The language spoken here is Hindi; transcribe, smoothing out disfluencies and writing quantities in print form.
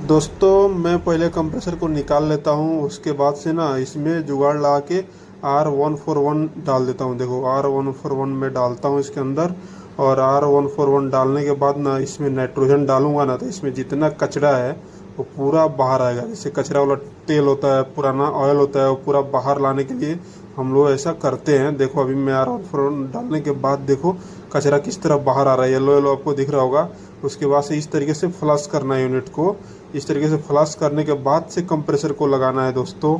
दोस्तों मैं पहले कंप्रेसर को निकाल लेता हूँ, उसके बाद से ना इसमें जुगाड़ लगा के R141 डाल देता हूँ। देखो R141 में डालता हूँ इसके अंदर, और R141 डालने के बाद ना इसमें नाइट्रोजन डालूंगा ना, तो इसमें जितना कचरा है वो पूरा बाहर आएगा। जैसे कचरा वाला तेल होता है, पुराना ऑयल होता है, वो पूरा बाहर लाने के लिए हम लोग ऐसा करते हैं। देखो अभी मैं R141 डालने के बाद देखो कचरा किस तरह बाहर आ रहा है, येलो येलो आपको दिख रहा होगा। उसके बाद से इस तरीके से फ्लश करना है यूनिट को। इस तरीके से फ्लश करने के बाद से कंप्रेसर को लगाना है दोस्तों।